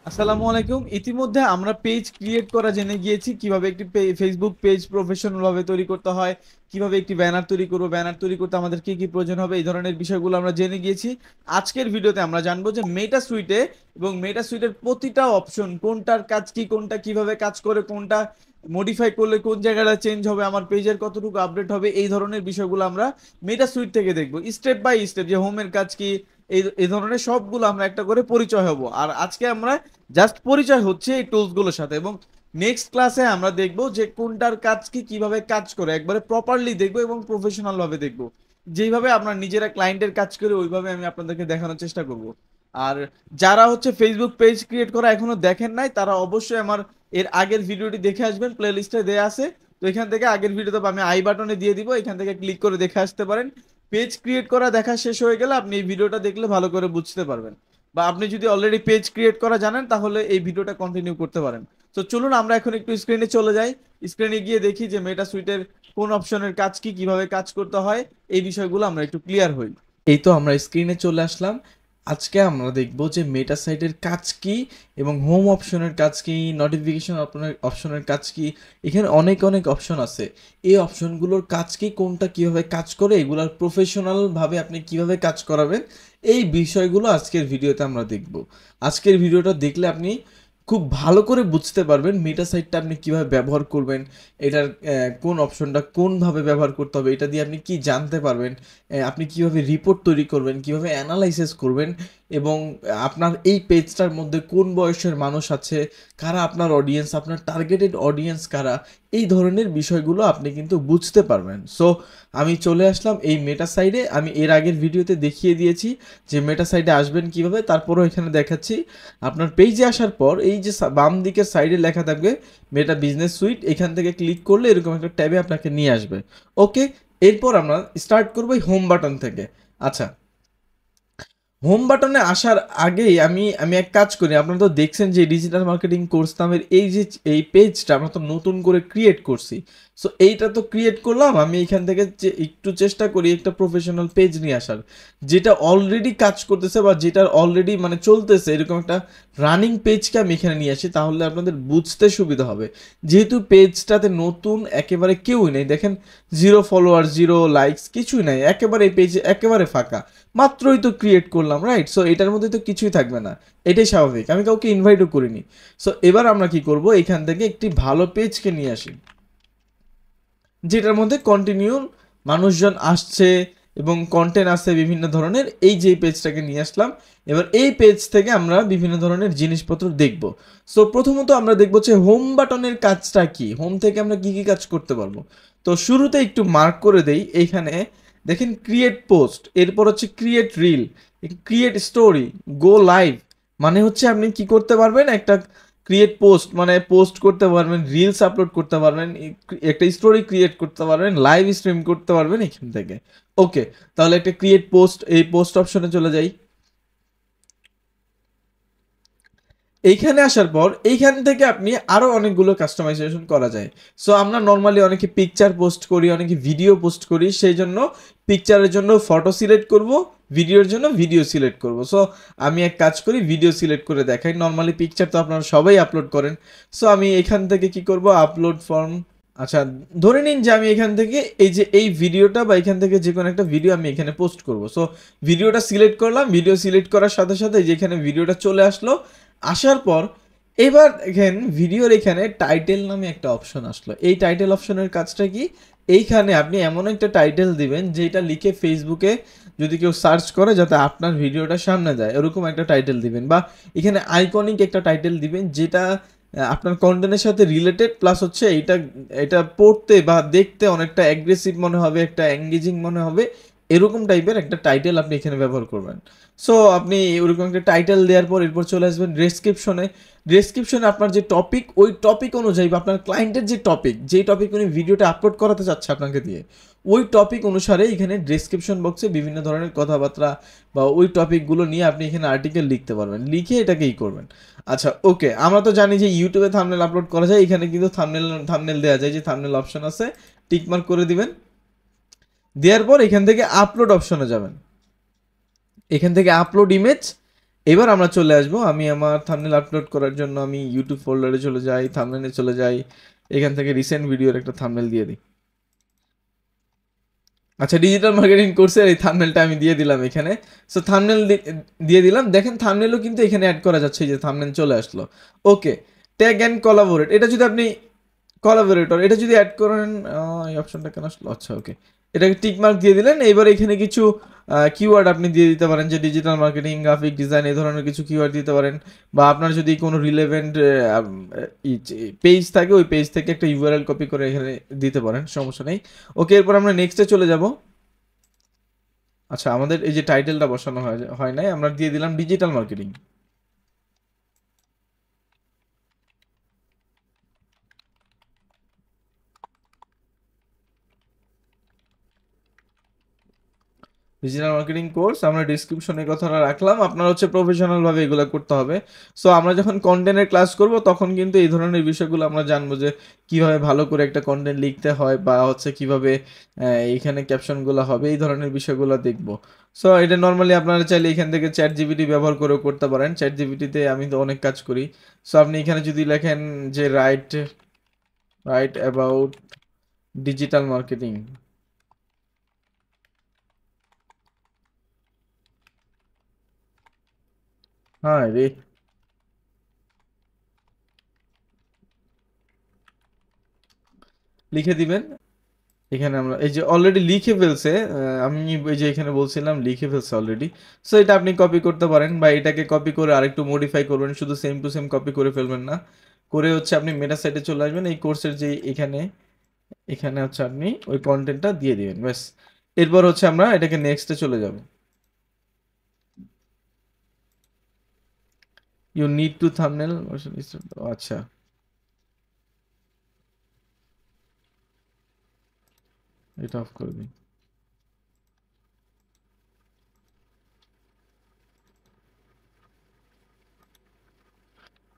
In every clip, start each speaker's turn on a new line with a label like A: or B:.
A: আসসালামু আলাইকুম। ইতিমধ্যে আমরা পেজ ক্রিয়েট করা জেনে গিয়েছি, কিভাবে একটি ফেসবুক পেজ প্রফেশনাল ভাবে তৈরি করতে হয়, কিভাবে একটি ব্যানার তৈরি করব, ব্যানার তৈরি করতে আমাদের কি কি প্রয়োজন হবে, এই ধরনের বিষয়গুলো আমরা জেনে গিয়েছি। আজকের ভিডিওতে আমরা জানবো যে মেটা সুইটে এবং মেটা সুইটের প্রতিটা অপশন কোনটার কাজ কি, কোনটা কিভাবে কাজ করে, কোনটা মডিফাই করলে কোন জায়গাটা চেঞ্জ হবে, আমার পেজের কতটুকু আপডেট হবে, এই ধরনের বিষয়গুলো আমরা মেটা সুইট থেকে দেখবো স্টেপ বাই স্টেপ, যে হোমের কাজ কি, এই এই ধরনের সবগুলো আমরা একটা করে পরিচয় হব। আর আজকে আমরা জাস্ট পরিচয় হচ্ছে এই টুলস গুলোর সাথে, এবং নেক্সট ক্লাসে আমরা দেখব যে কোনটার কাজ কি, কিভাবে কাজ করে, একবারে প্রপারলি দেখবো এবং প্রফেশনাল ভাবে দেখবো। যেইভাবে আপনার নিজেরা ক্লায়েন্টের কাজ করে ওইভাবে আমি আপনাদেরকে দেখানোর চেষ্টা করব। আর যারা হচ্ছে ফেসবুক পেজ ক্রিয়েট করা এখনো দেখেন নাই, তারা অবশ্যই আমার এর আগের ভিডিওটি দেখে আসবেন, প্লে লিস্টে দেওয়া আছে। তো এখান থেকে আগের ভিডিওতে আমি আই বাটনে দিয়ে দিব, এখান থেকে ক্লিক করে দেখে আসতে পারেন। পেজ ক্রিয়েট করা দেখা শেষ হয়ে গেলে আপনি এই ভিডিওটা দেখলে ভালো করে বুঝতে পারবেন, বা আপনি যদি অলরেডি পেজ ক্রিয়েট করা জানেন তাহলে এই ভিডিওটা কন্টিনিউ করতে পারেন। তো চলুন আমরা এখন একটু স্ক্রিনে চলে যাই। স্ক্রিনে গিয়ে দেখি যে মেটা সুইটের কোন অপশনের কাজ কি, কিভাবে কাজ করতে হয়, এই বিষয়গুলো আমরা একটু ক্লিয়ার হই। এই তো আমরা স্ক্রিনে চলে আসলাম। আজকে আমরা দেখব যে মেটা সাইটের কাজ কি এবং হোম অপশনের কাজ কি, নোটিফিকেশন অপশনের কাজ কি। এখানে অনেক অনেক অপশন আছে। এই অপশনগুলোর কাজ কি, কোনটা কিভাবে কাজ করে, এগুলার প্রফেশনাল ভাবে আপনি কিভাবে কাজ করাবেন, এই বিষয়গুলো আজকের ভিডিওতে আমরা দেখব। আজকের ভিডিওটা দেখলে আপনি খুব ভালো করে বুঝতে পারবেন মেটা সাইটটা আপনি কিভাবে ব্যবহার করবেন, এটার কোন অপশনটা কোনভাবে ব্যবহার করতে হবে, এটা দিয়ে আপনি কি জানতে পারবেন, আপনি কিভাবে রিপোর্ট তৈরি করবেন, কিভাবে অ্যানালাইসিস করবেন, এবং আপনার এই পেজটার মধ্যে কোন বয়সের মানুষ আছে, কারা আপনার অডিয়েন্স, আপনার টার্গেটেড অডিয়েন্স কারা, এই ধরনের বিষয়গুলো আপনি কিন্তু বুঝতে পারবেন। সো আমি চলে আসলাম এই মেটা সাইডে। আমি এর আগের ভিডিওতে দেখিয়ে দিয়েছি যে মেটা সাইডে আসবেন কিভাবে, তারপরও এখানে দেখাচ্ছি। আপনার পেজে আসার পর এই যে বাম দিকের সাইডে লেখা থাকবে মেটা বিজনেস সুইট, এখান থেকে ক্লিক করলে এরকম একটা ট্যাবে আপনাকে নিয়ে আসবে। ওকে, এরপর আমরা স্টার্ট করবো এই হোম বাটন থেকে। আচ্ছা, হোম বাটনে আসার আগেই আমি আমি এক কাজ করি। আপনারা তো দেখছেন যে ডিজিটাল মার্কেটিং কোর্স নামের এই যে এই পেজটা আমরা তো নতুন করে ক্রিয়েট করছি। সো এইটা তো ক্রিয়েট করলাম, আমি এখান থেকে যে একটু চেষ্টা করি একটা প্রফেশনাল পেজ নিয়ে আসার, যেটা অলরেডি কাজ করতেছে বা যেটার অলরেডি মানে চলতেছে, এরকম একটা রানিং পেজকে আমি এখানে নিয়ে আসি, তাহলে আপনাদের বুঝতে সুবিধা হবে। যেহেতু পেজটাতে নতুন একেবারে কেউই নেই, দেখেন জিরো ফলোয়ার, জিরো লাইকস, কিছুই নাই, একেবারে এই পেজে একেবারে ফাঁকা, মাত্রই তো ক্রিয়েট করলাম, রাইট? সো এটার মধ্যে তো কিছুই থাকবে না, এটাই স্বাভাবিক, আমি কাউকে ইনভাইটও করিনি। সো এবার আমরা কি করব, এখান থেকে একটি ভালো পেজকে নিয়ে আসি, যেটার মধ্যে কন্টিনিউ মানুষজন আসছে এবং কন্টেন্ট আছে বিভিন্ন ধরনের। এই যে পেজটাকে নিয়ে আসলাম, এবার এই পেজ থেকে আমরা বিভিন্ন ধরনের জিনিসপত্র দেখব। সো প্রথমত আমরা দেখব যে হোম বাটনের কাজটা কি, হোম থেকে আমরা কি কি কাজ করতে পারবো। তো শুরুতে একটু মার্ক করে দেই, এইখানে দেখেন ক্রিয়েট পোস্ট, এরপর হচ্ছে ক্রিয়েট রিল, ক্রিয়েট স্টোরি, গো লাইভ। মানে হচ্ছে আপনি কি করতে পারবেন, একটা ক্রিয়েট পোস্ট মানে পোস্ট করতে পারবেন, রিলস আপলোড করতে পারবেন, একটা স্টোরি ক্রিয়েট করতে পারবেন, লাইভ স্ট্রিম করতে পারবেন এখান থেকে। ওকে, তাহলে একটা ক্রিয়েট পোস্ট, এই পোস্ট অপশনে চলে যাই। এইখানে আসার পর এইখান থেকে আপনি আরো অনেকগুলো কাস্টমাইজেশন করা যায়। সো আমরা নর্মালি অনেকে পিকচার পোস্ট করি, অনেকে ভিডিও পোস্ট করি, সেই জন্য পিকচারের জন্য ফটো সিলেক্ট করব, ভিডিওর জন্য ভিডিও সিলেক্ট করব। সো আমি এক কাজ করি, ভিডিও সিলেক্ট করে দেখাই। নর্মালি পিকচার তো আপনারা সবাই আপলোড করেন। সো আমি এখান থেকে কি করব, আপলোড ফর্ম। আচ্ছা, ধরে নিন যে আমি এখান থেকে এই যে এই ভিডিওটা বা এখান থেকে যে কোনো একটা ভিডিও আমি এখানে পোস্ট করব। সো ভিডিওটা সিলেক্ট করলাম, ভিডিও সিলেক্ট করার সাথে সাথে যেখানে ভিডিওটা চলে আসলো, আসার পর এবার দেখেন ভিডিওর এখানে টাইটেল নামে একটা অপশন আসলো। এই টাইটেল অপশনের কাজটা কি, এইখানে আপনি এমন একটা টাইটেল দিবেন যেটা লিখে ফেসবুকে যদি কেউ সার্চ করে যাতে আপনার ভিডিওটা সামনে যায়, এরকম একটা টাইটেল দিবেন। বা এখানে আইকনিক একটা টাইটেল দিবেন যেটা আপনার কন্টেন্টের সাথে রিলেটেড, প্লাস হচ্ছে এটা এটা পড়তে বা দেখতে অনেকটা অ্যাগ্রেসিভ মনে হবে, একটা এঙ্গেজিং মনে হবে, এরকম টাইপের একটা টাইটেল আপনি এখানে ব্যবহার করবেন। সো আপনি ওরকম একটা টাইটেল দেওয়ার পর এরপর চলে আসবেন ডেসক্রিপশনে। ডেসক্রিপশনে আপনার যে টপিক, ওই টপিক অনুযায়ী বা আপনার ক্লায়েন্টের যে টপিক, যেই টপিক উনি ভিডিওটা আপলোড করাতে চাচ্ছে আপনাকে দিয়ে, ওই টপিক অনুসারে এখানে ডেসক্রিপশন বক্সে বিভিন্ন ধরনের কথাবার্তা বা ওই টপিকগুলো নিয়ে আপনি এখানে আর্টিকেল লিখতে পারবেন, লিখে এটাকেই করবেন। আচ্ছা, ওকে, আমরা তো জানি যে ইউটিউবে থাম্বনেল আপলোড করা যায়, এখানে কিন্তু থাম্বনেল থাম্বনেল দেওয়া যায়, যে থাম্বনেল অপশন আছে, টিকমার্ক করে দিবেন। দেওয়ার পর এখান থেকে আপলোড অপশনে যাবেন, এখান থেকে আপলোড ইমেজ, এবার আমরা চলে আসবো, আমি আমার থাম্বনেল আপলোড করার জন্য আমি ইউটিউব ফোল্ডারে চলে যাই, থাম্বনেলে চলে যাই, এখান থেকে রিসেন্ট ভিডিওর একটা থাম্বনেল দিয়ে দিই। আচ্ছা, ডিজিটাল মার্কেটিং কোর্সের এই থাম্বনেলটা আমি দিয়ে দিলাম এখানে। সো থাম্বনেল দিয়ে দিলাম, দেখেন থাম্বনেলও কিন্তু এখানে অ্যাড করা যাচ্ছে, এই যে থাম্বনেল চলে আসলো। ওকে, ট্যাগ অ্যান্ড কোলাবোরেট, এটা যদি আপনি কোলাবোরেটর এটা যদি অ্যাড করেন, এই অপশনটা কেন আসলো, আচ্ছা ওকে, এটাকে টিক মার্ক দিয়ে দিলেন। এবার এখানে কিছু কিওয়ার্ড আপনি দিয়ে দিতে পারেন, যে ডিজিটাল মার্কেটিং, গ্রাফিক ডিজাইন, এই ধরনের কিছু কিওয়ার্ড দিতে পারেন। বা আপনার যদি কোনো রিলেভেন্ট পেজ থাকে, ওই পেজ থেকে একটা ইউআরএল কপি করে এখানে দিতে পারেন, সমস্যা নেই। ওকে, এরপর আমরা নেক্সটে চলে যাব। আচ্ছা, আমাদের এই যে টাইটেলটা বসানো হয় নাই, আমরা দিয়ে দিলাম digital marketing. Digital marketing course আমরা ডিসক্রিপশনে কথাটা রাখলাম, আপনার হচ্ছে প্রফেশনাল ভাবে এগুলো করতে হবে। সো আমরা যখন কন্টেন্টের ক্লাস করব তখন কিন্তু এই ধরনের বিষয়গুলো আমরা জানবো, যে কিভাবে ভালো করে একটা কন্টেন্ট লিখতে হয়, বা হচ্ছে কিভাবে এইখানে ক্যাপশনগুলো হবে, এই ধরনের বিষয়গুলো দেখব। সো এটা নর্মালি আপনারা চাইলে এখান থেকে চ্যাট জিপিটি ব্যবহার করেও করতে পারেন, চ্যাট জিপিটিতে আমি তো অনেক কাজ করি। সো আপনি এখানে যদি লেখেন যে right right about digital marketing, হ্যাঁ রে, লিখে দিবেন। এখানে আমরা এই যে অলরেডি লিখে ফেলছে, আমি এই যে এখানে বলছিলাম লিখে ফেলছে অলরেডি। সো এটা আপনি কপি করতে পারেন, বা এটাকে কপি করে আরেকটু মডিফাই করবেন, শুধু সেম টু সেম কপি করে ফেলবেন না। করে হচ্ছে আপনি মেটা সাইটে চলে আসবেন, এই কোর্সের যে এখানে এখানে হচ্ছে আপনি ওই কন্টেন্টটা দিয়ে দিবেন, ব্যাস। এরপর হচ্ছে আমরা এটাকে নেক্সটে চলে যাব। ইউ নিড টু থাম্বনেল, আচ্ছা এটা অফ করে দিন।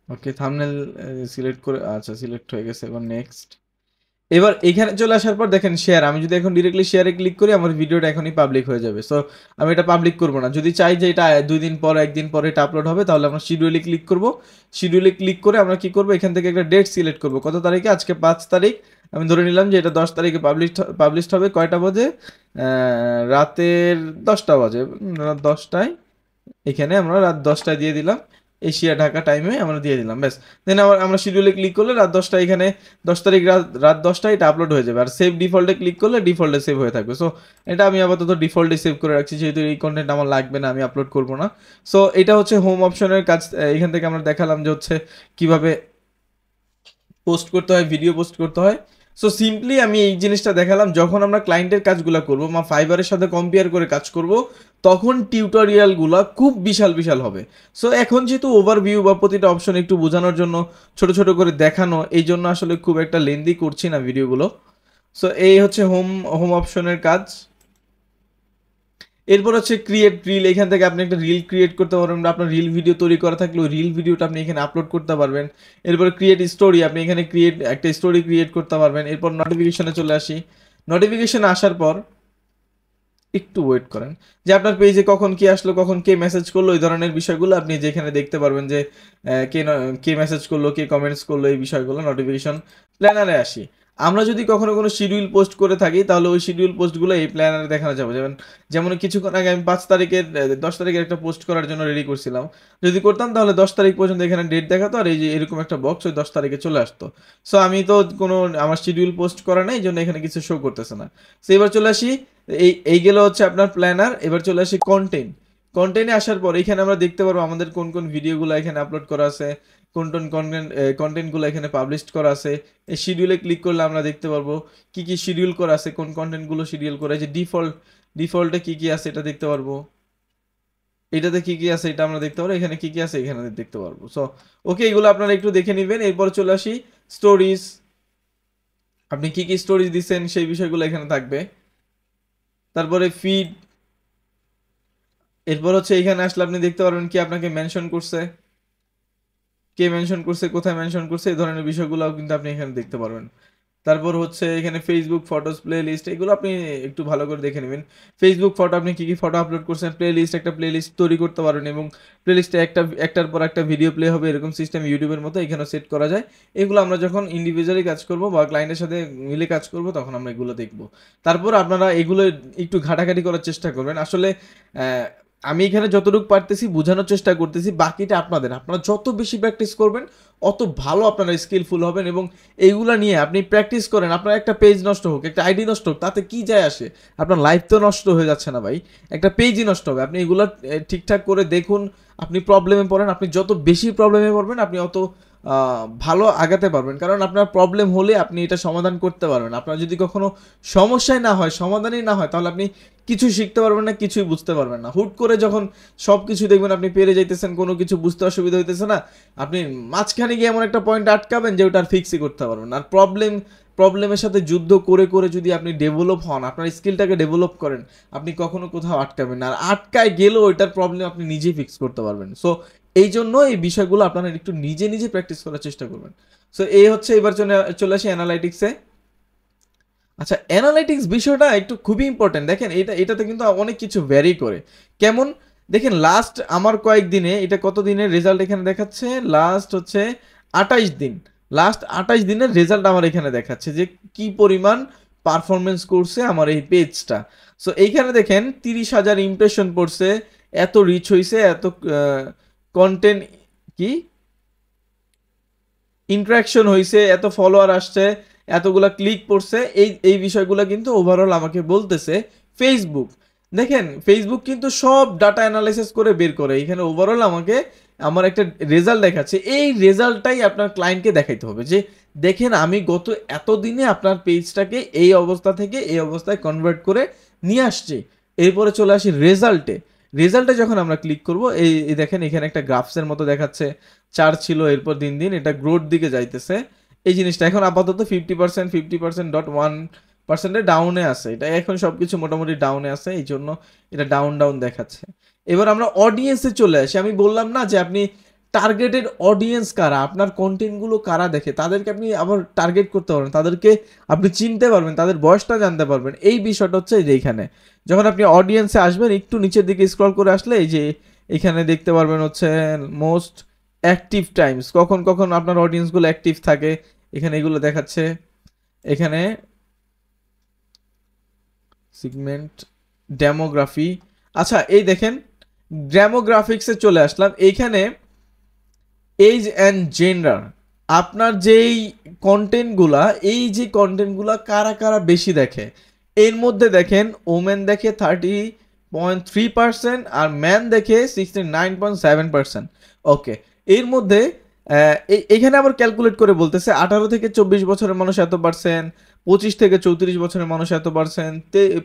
A: ওকে, থাম্বনেল সিলেক্ট করে, আচ্ছা সিলেক্ট হয়ে গেছে, এবার নেক্সট। এবার এখানে চলে আসার পর দেখেন শেয়ার, আমি যদি এখন ডিরেক্টলি শেয়ারে ক্লিক করি আমার ভিডিওটা এখনই পাবলিক হয়ে যাবে। সো আমি এটা পাবলিক করব না, যদি চাই যে এটা 2 দিন পর 1 দিন পরে এটা আপলোড হবে, তাহলে আমরা শিডিউলে ক্লিক করব। শিডিউলে ক্লিক করে আমরা কি করব, এখান থেকে একটা ডেট সিলেক্ট করব, কত তারিখে, আজকে 5 তারিখ। আমি ধরে নিলাম যে এটা 10 তারিখে পাবলিশড হবে, কয়টা বাজে, রাতের 10টা বাজে, রাত 10টায়। এখানে আমরা রাত 10টায় দিয়ে দিলাম, এশিয়া ঢাকা টাইমে আমরা দিয়ে দিলাম, ব্যাস। দেন আবার আমরা শিডিউলে ক্লিক করলে রাত 10টায়, এখানে 10 তারিখ রাত 10টায় এটা আপলোড হয়ে যাবে। আর সেভ ডিফল্টে ক্লিক করলে ডিফল্টে সেভ হয়ে থাকবে। সো এটা আমি আপাতত ডিফল্টে সেভ করে রাখছি, যেহেতু এই কন্টেন্ট আমার লাগবে না, আমি আপলোড করব না। সো এটা হচ্ছে হোম অপশনের কাজ। এখান থেকে আমরা দেখালাম যে হচ্ছে কিভাবে পোস্ট করতে হয়, ভিডিও পোস্ট করতে হয়। সো সিম্পলি আমি এই জিনিসটা দেখালাম, যখন আমরা ক্লায়েন্টের কাজগুলো করব বা ফাইবারের সাথে কম্পেয়ার করে কাজ করব, তখন টিউটোরিয়ালগুলো খুব বিশাল বিশাল হবে। সো এখন যেহেতু ওভারভিউ বা প্রতিটা অপশন একটু বোঝানোর জন্য, ছোট ছোট করে দেখানো, এই জন্য আসলে খুব একটা লেন্দি করছি না ভিডিওগুলো। সো এই হচ্ছে হোম হোম অপশনের কাজ। এরপর হচ্ছে ক্রিয়েট রিল, এখান থেকে আপনি একটা রিল ক্রিয়েট করতে পারবেন, বা আপনার রিল ভিডিও তৈরি করা থাকলে ওই রিল ভিডিওটা আপনি এখানে আপলোড করতে পারবেন। এরপর ক্রিয়েট স্টোরি, আপনি এখানে একটা স্টোরি ক্রিয়েট করতে পারবেন। এরপর নোটিফিকেশনে চলে আসি। নোটিফিকেশনে আসার পর একটু ওয়েট করেন, যে আপনার পেজে কখন কি আসলো, কখন কে মেসেজ করলো, এই ধরনের বিষয়গুলো আপনি যেখানে দেখতে পারবেন, যে কে মেসেজ করলো, কে কমেন্টস করলো, এই বিষয়গুলো নোটিফিকেশন প্ল্যানারে আসি। আমরা যদি কখনো কোনো শিডিউল পোস্ট করে থাকি, তাহলে ওই শিডিউল পোস্টগুলো এই প্ল্যানারে দেখানো যাবে। যেমন যেমন কিছুক্ষণ আগে আমি 5 তারিখের 10 তারিখের একটা পোস্ট করার জন্য রেডি করছিলাম, যদি করতাম তাহলে 10 তারিখ পর্যন্ত এখানে ডেট দেখাতো, আর এই যে এরকম একটা বক্স ওই 10 তারিখে চলে আসতো। সো আমি তো কোনো আমার শিডিউল পোস্ট করা নেই, এই জন্য এখানে কিছু শো করতেছে না। সো এবার চলে আসি, এই এই গেল হচ্ছে আপনার প্ল্যানার। এবার চলে আসি কন্টেন্ট। কন্টেন্টে আসার পর এখানে আমরা দেখতে পারবো আমাদের কোন কোন ভিডিওগুলো এখানে আপলোড করা আছে, কোন কোন কন্টেন্টগুলো এখানে পাবলিশ করা আছে। এই শিডিউলে ক্লিক করলে আমরা দেখতে পারবো কি কি শিডিউল করা আছে, কোন কন্টেন্টগুলো শিডিউল করা আছে, ডিফল্টে কি কি আছে এটা দেখতে পারবো, এটাতে কি কি আছে এটা আমরা দেখতে পারবো, এখানে কি কি আছে এখানে দেখতে পারবো। সো ওকে, এগুলো আপনারা একটু দেখে নেবেন। এরপর চলে আসি স্টোরিজ, আপনি কি কি স্টোরিজ দিচ্ছেন সেই বিষয়গুলো এখানে থাকবে। তারপরে ফিড, এরপর হচ্ছে এখানে আসলে আপনি দেখতে পারবেন কি আপনাকে মেনশন করছে, কে মেনশন করছে, কোথায় মেনশন করছে, এই ধরনের বিষয়গুলো কিন্তু আপনি এখানে দেখতে পারবেন। তারপর হচ্ছে এখানে ফেসবুক ফটোস প্লে লিস্ট, এগুলো আপনি একটু ভালো করে দেখে নেবেন। ফেসবুক ফটো আপনি কী কী ফটো আপলোড করছেন, প্লে লিস্ট, একটা প্লে লিস্ট তৈরি করতে পারবেন এবং প্লে লিস্টে একটার পর একটা ভিডিও প্লে হবে, এরকম সিস্টেম ইউটিউবের মতো এখানেও সেট করা যায়। এগুলো আমরা যখন ইন্ডিভিজুয়ালি কাজ করব বা ক্লায়েন্টের সাথে মিলে কাজ করব তখন আমরা এগুলো দেখব। তারপর আপনারা এগুলো একটু ঘাটাঘাটি করার চেষ্টা করবেন। আসলে আমি এখানে যতটুকু পারতেছি বোঝানোর চেষ্টা করতেছি, বাকিটা আপনাদের। আপনারা যত বেশি প্র্যাকটিস করবেন অত ভালো আপনারা স্কিলফুল হবেন এবং এইগুলা নিয়ে আপনি প্র্যাকটিস করেন। আপনার একটা পেজ নষ্ট হোক, একটা আইডি নষ্ট হোক, তাতে কি যায় আসে? আপনার লাইফ তো নষ্ট হয়ে যাচ্ছে না ভাই, একটা পেজই নষ্ট হবে। আপনি এগুলা ঠিকঠাক করে দেখুন। আপনি প্রবলেমে পড়েন, আপনি যত বেশি প্রবলেমে পড়বেন আপনি অত ভালো আগাতে পারবেন, কারণ আপনার প্রবলেম হলে আপনি এটা সমাধান করতে পারবেন। আপনার যদি কখনো সমস্যাই না হয়, সমাধানই না হয়, তাহলে আপনি কিছু শিখতে পারবেন না, কিছুই বুঝতে পারবেন না। হুট করে যখন সব কিছু দেখবেন আপনি পেরে যাইতেছেন, কোনো কিছু বুঝতে অসুবিধা হইতেছে না, আপনি মাঝখানে গিয়ে এমন একটা পয়েন্ট আটকাবেন যে ওটা আর ফিক্সই করতে পারবেন না। আর প্রবলেমের সাথে যুদ্ধ করে করে যদি আপনি ডেভেলপ হন, আপনার স্কিলটাকে ডেভেলপ করেন, আপনি কখনো কোথাও আটকাবেন না। আর আটকায় গেলেও ওইটার প্রবলেম আপনি নিজেই ফিক্স করতে পারবেন। সো এই জন্য এই বিষয়গুলো আপনারা একটু নিজে নিজে প্র্যাকটিস করার চেষ্টা করবেন। সো এই হচ্ছে, এবার চলে আসি অ্যানালাইটিক্সে। আচ্ছা, অ্যানালাইটিক্স বিষয়টা একটু খুবই ইম্পর্টেন্ট। দেখেন এটাতে কিন্তু অনেক কিছু ভ্যারি করে। কেমন? দেখেন লাস্ট আমার কয়েকদিনে, এটা কত দিনের রেজাল্ট এখানে দেখাচ্ছে, লাস্ট হচ্ছে 28 দিন। লাস্ট 28 দিনের রেজাল্ট আমার এখানে দেখাচ্ছে যে কি পরিমাণ পারফরমেন্স করছে আমার এই পেজটা। সো এইখানে দেখেন 30,000 ইমপ্রেশন পড়ছে, এত রিচ হয়েছে, এত কন্টেন্ট কি ইন্টারাকশন হয়েছে, এত ফলোয়ার আসছে, এতগুলা ক্লিক পড়ছে। এই বিষয়গুলো কিন্তু ওভারঅল আমাকে বলতেছে ফেসবুক। দেখেন ফেসবুক কিন্তু সব ডাটা অ্যানালাইসিস করে বের করে, এখানে ওভারঅল আমাকে আমার একটা রেজাল্ট দেখাচ্ছে। এই রেজাল্টটাই আপনার ক্লায়েন্টকে দেখাইতে হবে যে দেখেন আমি গত এতদিনে আপনার পেজটাকে এই অবস্থা থেকে এই অবস্থায় কনভার্ট করে নিয়ে আসছি। এরপরে চলে আসি রেজাল্টে। রেজাল্টে যখন আমরা ক্লিক করব, এই দেখেন এখানে একটা গ্রাফসের মতো দেখাচ্ছে, 4 ছিল, এরপর দিন দিন এটা গ্রোথ দিকে যাইতেছে। এই জিনিসটা এখন আপাতত 50% ডাউনে আছে, এটা এখন সবকিছু মোটামুটি ডাউনে আছে, এই জন্য এটা ডাউন ডাউন দেখাচ্ছে। এবার আমরা অডিয়েন্সে চলে আসি। আমি বললাম না যে আপনি টার্গেটেড অডিয়েন্স কারা, আপনার কন্টেন্টগুলো কারা দেখে, তাদেরকে আপনি আবার টার্গেট করতে পারবেন, তাদেরকে আপনি চিনতে পারবেন, তাদের বয়সটা জানতে পারবেন। এই বিষয়টা হচ্ছে যে এইখানে যখন আপনি অডিয়েন্সে আসবেন, একটু নিচের দিকে স্ক্রল করে আসলে এই যে এখানে দেখতে পারবেন হচ্ছে মোস্ট অ্যাক্টিভ টাইমস, কখন কখন আপনার অডিয়েন্সগুলো অ্যাক্টিভ থাকে, এখানে এগুলো দেখাচ্ছে। এখানে সিগমেন্ট, ডেমোগ্রাফি। আচ্ছা এই দেখেন ডেমোগ্রাফিক্সে চলে আসলাম। এইখানে এজ অ্যান্ড জেন্ডার, আপনার যেই কন্টেন্টগুলা, এই যে কন্টেন্টগুলা কারা কারা বেশি দেখে, এর মধ্যে দেখেন ওমেন দেখে 30.3% আর ম্যান দেখে 69.7%। ওকে, এর মধ্যে এখানে আবার ক্যালকুলেট করে বলতেছে 18 থেকে 24 বছরের মানুষ এত পার্সেন্ট, 25 থেকে 34 বছরের মানুষ এত পার্সেন্ট,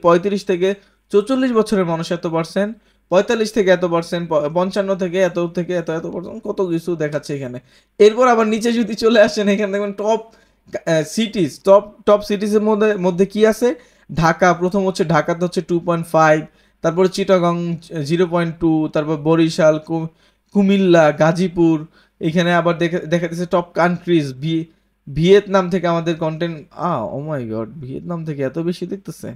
A: 35 থেকে 44 বছরের মানুষ এত পার্সেন্ট, 45 থেকে এত পার্সেন্ট, 55 থেকে এত এত এত পার্সেন্ট, কত কিছু দেখাচ্ছে এখানে। এরপর আবার নিচে যদি চলে আসেন, এখানে দেখবেন টপ সিটিজ, টপ সিটিজের মধ্যে মধ্যে কি আছে, ঢাকা প্রথম হচ্ছে, ঢাকাতে হচ্ছে 2.5, তারপর চিটাগং 0.2, তারপর বরিশাল, কুমিল্লা, গাজীপুর। এখানে আবার দেখা দিচ্ছে টপ কান্ট্রিজ, ভিয়েতনাম থেকে আমাদের কন্টেন্ট, ও মাই গড, ভিয়েতনাম থেকে এত বেশি দেখতেছে।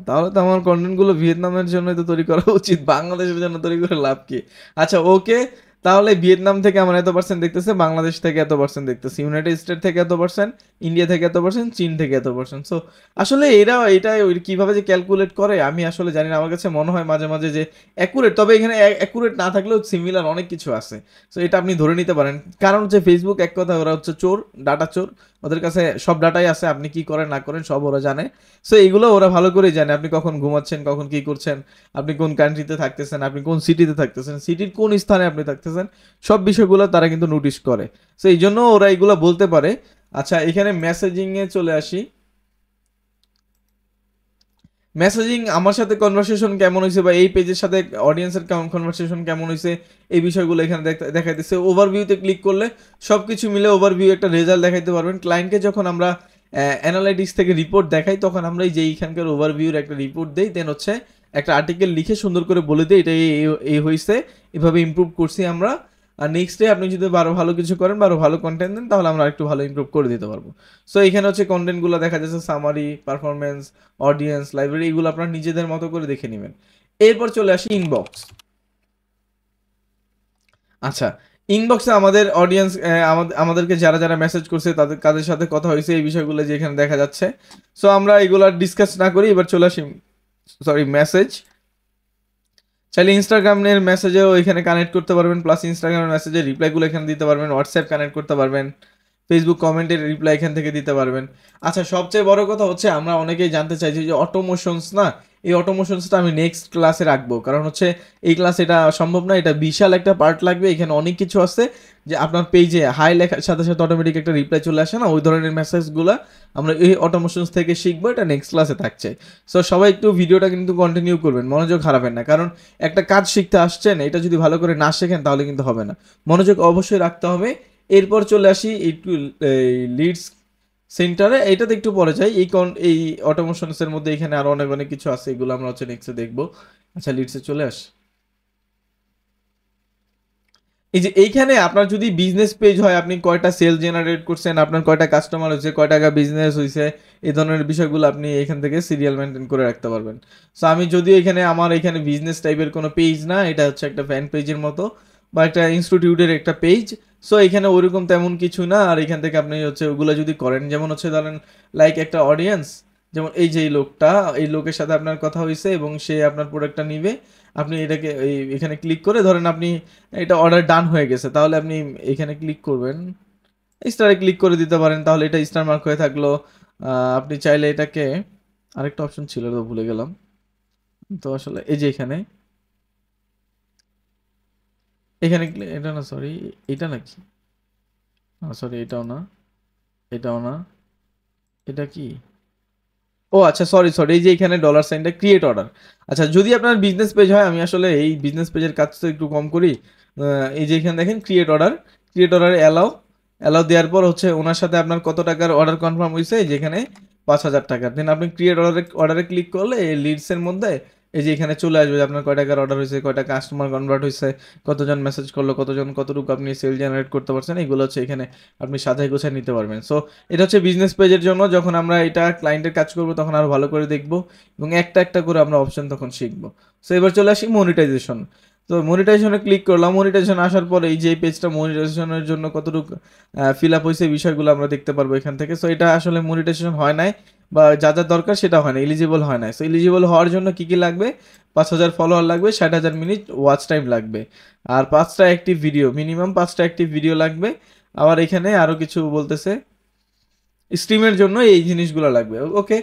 A: তাহলে তো আমার কন্টেন্ট গুলো ভিয়েতনামের জন্য তো তৈরি করা উচিত, বাংলাদেশের জন্য তৈরি করে লাভ কি? আচ্ছা ওকে, তাহলে ভিয়েতনাম থেকে আমার এত পার্সেন্ট দেখতেছে, বাংলাদেশ থেকে এত পার্সেন্ট দেখতেছে, ইউনাইটেড স্টেট থেকে এত পার্সেন্ট, ইন্ডিয়া থেকে এত পার্সেন্ট, চীন থেকে এত পার্সেন্ট। সো আসলে এটা কিভাবে যে ক্যালকুলেট করে আমি আসলে জানি না। আমার কাছে মনে হয় মাঝে মাঝে যে অ্যাকুরেট, তবে এখানে অ্যাকুরেট না থাকলেও সিমিলার অনেক কিছু আছে। সো এটা আপনি ধরে নিতে পারেন, কারণ হচ্ছে ফেসবুক এক কথা ওরা হচ্ছে চোর, ডাটা চোর, ওদের কাছে সব ডাটাই আছে, আপনি কি করেন না করেন সব ওরা জানে। সো এইগুলো ওরা ভালো করেই জানে, আপনি কখন ঘুমাচ্ছেন, কখন কি করছেন, আপনি কোন কান্ট্রিতে থাকতেছেন, আপনি কোন সিটিতে থাকতেছেন, সিটির কোন স্থানে আপনি থাকতেছেন, সব বিষয়গুলো তারা কিন্তু নোটিশ করে। সো এই জন্য ওরা এগুলো বলতে পারে। আচ্ছা এখানে মেসেজিংয়ে চলে আসি। মেসেজিং, আমার সাথে কনভারসেশন কেমন হয়েছে বা এই পেজের সাথে অডিয়েন্সের কনভারসেশন কেমন হয়েছে, এই বিষয়গুলো এখানে দেখাইতেছে। ওভারভিউতে ক্লিক করলে সব কিছু মিলে ওভারভিউ একটা রেজাল্ট দেখাইতে পারবেন। ক্লায়েন্টকে যখন আমরা অ্যানালাইটিক্স থেকে রিপোর্ট দেখাই, তখন আমরা এই যে এইখানকার ওভারভিউর একটা রিপোর্ট দেই, দেন হচ্ছে একটা আর্টিকেল লিখে সুন্দর করে বলে দিই এটা এই হয়েছে, এভাবে ইমপ্রুভ করছি আমরা। আর নেক্সট ডে আপনি যদি আরো ভালো কিছু করেন বা আরো ভালো কন্টেন্ট দেন তাহলে আমরা একটু ভালো ইমপ্রুভ করে দিতে পারবো। সো এখানে হচ্ছে কন্টেন্টগুলো দেখা যাচ্ছে সামারি, পারফরমেন্স, অডিয়েন্স, লাইব্রেরি, এগুলো আপনারা নিজেদের মতো করে দেখে নেবেন। এরপর চলে আসি ইনবক্স। আচ্ছা, ইনবক্সে আমাদের অডিয়েন্স, আমাদেরকে যারা যারা মেসেজ করছে তাদের কাদের সাথে কথা হয়েছে এই বিষয়গুলো যে এখানে দেখা যাচ্ছে। সো আমরা এগুলো ডিসকাস না করি, এবার চলে আসি মেসেজ। চাইলে ইনস্টাগ্রামের মেসেজেও এখানে কানেক্ট করতে পারবেন, প্লাস ইনস্টাগ্রামের মেসেজের রিপ্লাইগুলো এখানে দিতে পারবেন, হোয়াটসঅ্যাপ কানেক্ট করতে পারবেন, ফেসবুক কমেন্টের রিপ্লাই এখান থেকে দিতে পারবেন। আচ্ছা, সবচেয়ে বড় কথা হচ্ছে আমরা অনেকেই জানতে চাইছি যে অটোমোশনস না, এই অটোমোশনসটা আমি নেক্সট ক্লাসে রাখবো, কারণ হচ্ছে এই ক্লাস এটা সম্ভব না, এটা বিশাল একটা পার্ট লাগবে, এখানে অনেক কিছু আছে যে আপনার পেজে হাই লেখার সাথে সাথে অটোমেটিক একটা রিপ্লাই চলে আসে না, ওই ধরনের মেসেজগুলো আমরা এই অটোমোশনস থেকে শিখবো, এটা নেক্সট ক্লাসে থাকছে। সো সবাই একটু ভিডিওটা কিন্তু কন্টিনিউ করবেন, মনোযোগ হারাবেন না, কারণ একটা কাজ শিখতে আসছেন, এটা যদি ভালো করে না শেখেন তাহলে কিন্তু হবে না, মনোযোগ অবশ্যই রাখতে হবে। এরপর চলে আসি একটু লিডস সেন্টারে, এটাতে একটু পরে যাই। এই অটোমেশনসের মধ্যে এখানে আরো অনেক অনেক কিছু আছে, এগুলো আমরা হচ্ছে নেক্সটে দেখবো। আচ্ছা, লিডসে চলে আস। এই যে এইখানে আপনার যদি বিজনেস পেজ হয়, আপনি কয়টা সেল জেনারেট করছেন, আপনার কয়টা কাস্টমার হয়েছে, কয় টাকা বিজনেস হয়েছে, এই ধরনের বিষয়গুলো আপনি এখান থেকে সিরিয়াল মেনটেন করে রাখতে পারবেন। সো আমি যদিও এখানে আমার এখানে বিজনেস টাইপের কোনো পেজ না, এটা হচ্ছে একটা ফ্যান পেজের মতো বা একটা ইনস্টিটিউটের একটা পেজ। সো এখানে ওইরকম তেমন কিছু না, আর এখান থেকে আপনি হচ্ছে ওগুলো যদি করেন, যেমন হচ্ছে ধরেন লাইক একটা অডিয়েন্স, যেমন এই যে এই লোকটা, এই লোকের সাথে আপনার কথা হয়েছে এবং সে আপনার প্রোডাক্টটা নিবে, আপনি এটাকে এখানে ক্লিক করে ধরেন আপনি এটা অর্ডার ডান হয়ে গেছে, তাহলে আপনি এখানে ক্লিক করবেন, স্টারে ক্লিক করে দিতে পারেন, তাহলে এটা স্টার মার্ক হয়ে থাকলো। আপনি চাইলে এটাকে, আরেকটা অপশন ছিল তো ভুলে গেলাম, তো আসলে এই যে এখানে, এখানে এটা না, সরি, এটা নাকি, সরি এটাও না, এটাও না, এটা কি, ও আচ্ছা, সরি সরি, এই যে এখানে ডলার সাইনটা ক্রিয়েট অর্ডার। আচ্ছা, যদি আপনার বিজনেস পেজ হয়, আমি আসলে এই বিজনেস পেজের কাজ তো একটু কম করি, এই যে এখানে দেখেন create order, create order allow, allow দেওয়ার পর হচ্ছে ওনার সাথে আপনার কত টাকার অর্ডার কনফার্ম হয়েছে, যেখানে 5,000 টাকা, দেন আপনি ক্রিয়েট অর্ডারে ক্লিক করলে এই লিডসের মধ্যে এই যে এখানে চলে আসবে যে আপনার কয় টাকার অর্ডার হয়েছে, কয়টা কাস্টমার কনভার্ট হয়েছে, কতজন মেসেজ করলো, কতজন কতটুকু আপনি সেল জেনারেট করতে পারছেন, এগুলো হচ্ছে এখানে আপনি সাজাই গোছায় নিতে পারবেন। সো এটা হচ্ছে বিজনেস পেজের জন্য, যখন আমরা এটা ক্লায়েন্টের কাজ করব তখন আরো ভালো করে দেখব এবং একটা একটা করে আমরা অপশন তখন শিখবো। সো এবার চলে আসি মনিটাইজেশন। তো মনিটাইজেশনে ক্লিক করলাম, মনিটাইজেশন আসার পরে এই যে এই পেজটা মনিটাইজেশনের জন্য কতটুকু ফিল আপ হয়েছে, বিষয়গুলো আমরা দেখতে পারবো এখান থেকে। সো এটা আসলে মনিটাইজেশন হয় নাই বা যা যা দরকার সেটা হয় না, এলিজিবল হয় না। সো এলিজিবল হওয়ার জন্য কি কি লাগবে, 5,000 ফলোয়ার লাগবে, 60,000 মিনিট ওয়াচ টাইম লাগবে, আর 5টা অ্যাক্টিভ ভিডিও, মিনিমাম 5টা অ্যাক্টিভ ভিডিও লাগবে। আবার এখানে আরো কিছু বলতেছে, স্ট্রিমের জন্য এই জিনিসগুলো লাগবে। ওকে,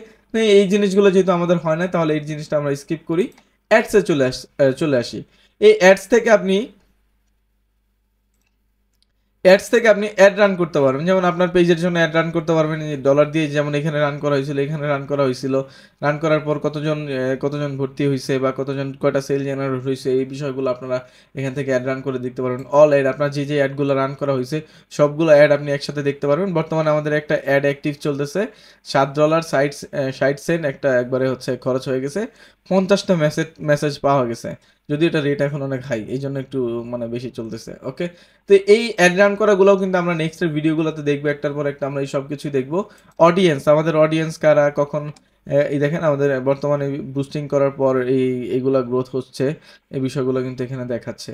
A: এই জিনিসগুলো যেহেতু আমাদের হয় না তাহলে এই জিনিসটা আমরা স্কিপ করি, অ্যাডসে চলে আসি। এই অ্যাডস থেকে আপনি অ্যাড রান করতে পারবেন, যেমন আপনার পেজের জন্য অ্যাড রান করতে পারবেন ডলার দিয়ে, যেমন এখানে রান করা হয়েছিল, এখানে রান করা হয়েছিল, রান করার পর কতজন ভর্তি হয়েছে বা কতজন কয়টা সেল জেনারেট হয়েছে, এই বিষয়গুলো আপনারা এখান থেকে অ্যাড রান করে দেখতে পারবেন। অল অ্যাড, আপনার যে যে অ্যাডগুলো রান করা হয়েছে সবগুলো অ্যাড আপনি একসাথে দেখতে পারবেন। বর্তমানে আমাদের একটা অ্যাড অ্যাক্টিভ চলতেছে, $7.60 একটা একবারে হচ্ছে খরচ হয়ে গেছে, 50টা মেসেজ পাওয়া গেছে, যদি এটা রেট এখন অনেক হাই, এই জন্য একটু মানে বেশি চলতেছে। ওকে, তো এই অ্যাড রান করাগুলোও কিন্তু আমরা নেক্সটের ভিডিওগুলোতে দেখবো, একটার পর একটা আমরা এই সব কিছুই দেখবো। অডিয়েন্স, আমাদের অডিয়েন্স কারা, কখন, এই দেখেন আমাদের বর্তমানে বুস্টিং করার পর এইগুলা গ্রোথ হচ্ছে, এই বিষয়গুলো কিন্তু এখানে দেখাচ্ছে।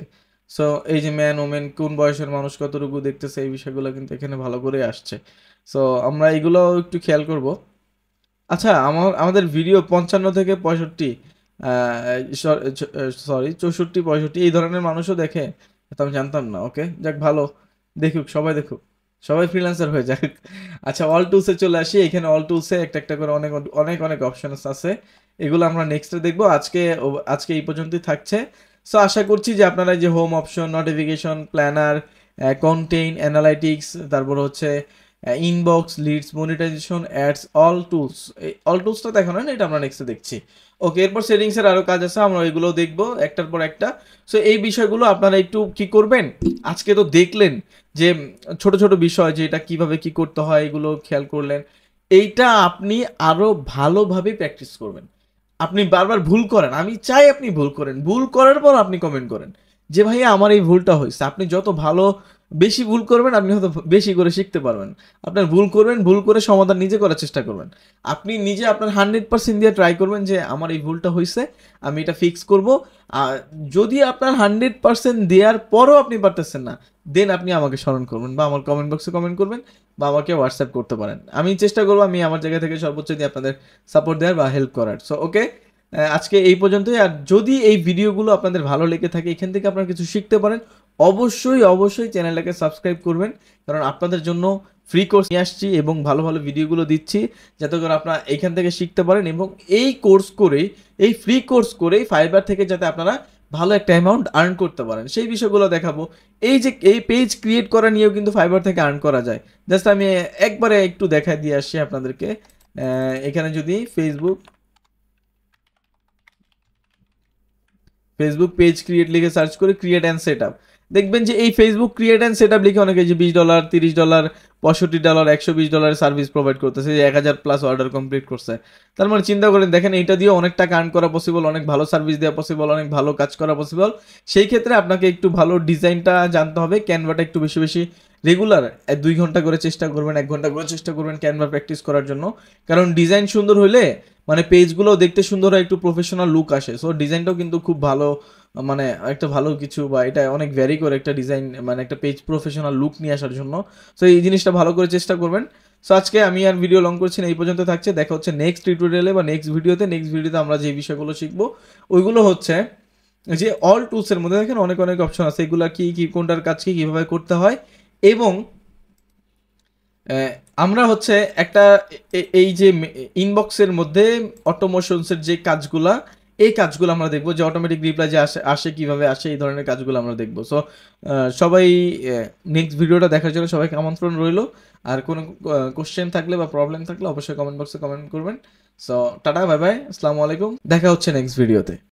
A: সো এই যে ম্যান ওমেন, কোন বয়সের মানুষ কতটুকু দেখতেছে, এই বিষয়গুলো কিন্তু এখানে ভালো করে আসছে। সো আমরা এগুলো একটু খেয়াল করব। আচ্ছা, আমাদের ভিডিও 55 থেকে 65, সরি 64 65 এই ধরনের মানুষও দেখে, তো আমি জানতাম না। ওকে, যাক ভালো, দেখুক সবাই, দেখুক সবাই, ফ্রিল্যান্সার হয়ে যাক। আচ্ছা, অল টুলসে চলে আসি। এখানে অল টুলসে একটা একটা করে অনেক অনেক অনেক অপশন আছে, এগুলো আমরা নেক্সটে দেখবো। আজকে এই পর্যন্তই থাকছে। সো আশা করছি যে আপনারা যে home option, notification, planner, content, analytics, তারপর হচ্ছে inbox, leads, monetisation, ads, all tools, এই অল টুলসটা দেখানো হয় না, এটা আমরা নেক্সটে দেখছি। ওকে, এরপর সেটিংসের আরো কাজ আছে, আমরা এগুলো দেখবো একটার পর একটা। সো এই বিষয়গুলো আপনারা একটু কি করবেন, আজকে তো দেখলেন যে ছোট ছোট বিষয় যে এটা কিভাবে কি করতে হয়, এগুলো খেয়াল করলেন, এইটা আপনি আরো ভালোভাবে প্র্যাকটিস করবেন। আপনি বারবার ভুল করেন, আমি চাই আপনি ভুল করেন, ভুল করার পর আপনি কমেন্ট করেন, যে ভাইয়া আমার এই ভুলটা হয়েছে। আপনি যত ভালো বেশি ভুল করবেন আপনি হয়তো বেশি করে শিখতে পারবেন। আপনার ভুল করবেন, ভুল করে সমাধান নিজে করার চেষ্টা করবেন। আপনি নিজে আপনার 100% দিয়ে ট্রাই করবেন যে আমার এই ভুলটা হয়েছে, আমি এটা ফিক্স করব। আর যদি আপনার 100% দেওয়ার পরও আপনি পারতেছেন না, দেন আপনি আমাকে স্মরণ করবেন বা আমার কমেন্ট বক্সে কমেন্ট করবেন বা আমাকে হোয়াটসঅ্যাপ করতে পারেন। আমি চেষ্টা করবো আমি আমার জায়গা থেকে সর্বোচ্চ দিয়ে আপনাদের সাপোর্ট দেওয়ার বা হেল্প করার। সো ওকে, আজকে এই পর্যন্তই। আর যদি এই ভিডিওগুলো আপনাদের ভালো লেগে থাকে, এখান থেকে আপনারা কিছু শিখতে পারেন, অবশ্যই অবশ্যই চ্যানেলটাকে সাবস্ক্রাইব করবেন। কারণ আপনাদের জন্য ফ্রি কোর্স নিয়ে আসছি এবং ভালো ভালো ভিডিওগুলো দিচ্ছি, যাতে করে আপনারা এখান থেকে শিখতে পারেন এবং এই কোর্স করেই, এই ফ্রি কোর্স করেই ফাইবার থেকে যাতে আপনারা ভালো একটা অ্যামাউন্ট আর্ন করতে পারেন সেই বিষয়গুলো দেখাবো। এই যে এই পেজ ক্রিয়েট করা নিয়েও কিন্তু ফাইবার থেকে আর্ন করা যায়। জাস্ট আমি একবারে একটু দেখাই দিয়ে আসছি আপনাদেরকে। এখানে যদি ফেসবুক পেজ ক্রিয়েট লিখে সার্চ করে ক্রিয়েট অ্যান্ড সেট আপ, দেখবেন যে এই Facebook create and set up লিখে অনেকে যে $20, $30, $65, $120 সার্ভিস প্রোভাইড করতেছে, যে 1000+ অর্ডার কমপ্লিট করছে। তার মানে চিন্তা করেন, দেখেন এইটা দিয়ে অনেক টাকা আর্ন করা পসিবল, অনেক ভালো সার্ভিস দেওয়া পসিবল, অনেক ভালো কাজ করা পসিবল। সেই ক্ষেত্রে আপনাকে একটু ভালো ডিজাইনটা জানতে হবে, ক্যানভাটা একটু বেশি বেশি রেগুলার 2 ঘন্টা করে চেষ্টা করবেন, 1 ঘন্টা করে চেষ্টা করবেন ক্যানভা প্র্যাকটিস করার জন্য। কারণ ডিজাইন সুন্দর হইলে মানে পেজগুলো দেখতে সুন্দর হয়, একটু প্রফেশনাল লুক আসে। সো ডিজাইনটাও কিন্তু খুব ভালো, মানে একটা ভালো কিছু, বা এটা অনেক ভ্যারি করে একটা ডিজাইন, মানে একটা পেজ প্রফেশনাল লুক নিয়ে আসার জন্য। সো এই জিনিসটা ভালো করে চেষ্টা করবেন। সো আজকে আমি আর ভিডিও লং করছি না, এই পর্যন্ত থাকছে। দেখা হচ্ছে নেক্সট টিউটোরিয়ালে বা নেক্সট ভিডিওতে। নেক্সট ভিডিওতে আমরা যে বিষয়গুলো শিখবো ওইগুলো হচ্ছে যে অল টুলসের মধ্যে দেখেন অনেক অনেক অপশন আছে, এগুলা কি কি, কোনটার কাজ কি, কিভাবে করতে হয়। এবং আহ, আমরা হচ্ছে একটা এই যে ইনবক্সের মধ্যে অটোমেশনসের যে কাজগুলা, এই কাজগুলো আমরা দেখবো, যে অটোমেটিক রিপ্লাই যে আসে আসে কিভাবে আসে, এই ধরনের কাজগুলো আমরা দেখবো। সো সবাই নেক্সট ভিডিওটা দেখার জন্য সবাইকে আমন্ত্রণ রইলো। আর কোনো কোশ্চেন থাকলে বা প্রবলেম থাকলে অবশ্যই কমেন্ট বক্সে কমেন্ট করবেন। সো টাটা, বাই বাই, আসসালামু আলাইকুম, দেখা হচ্ছে নেক্সট ভিডিওতে।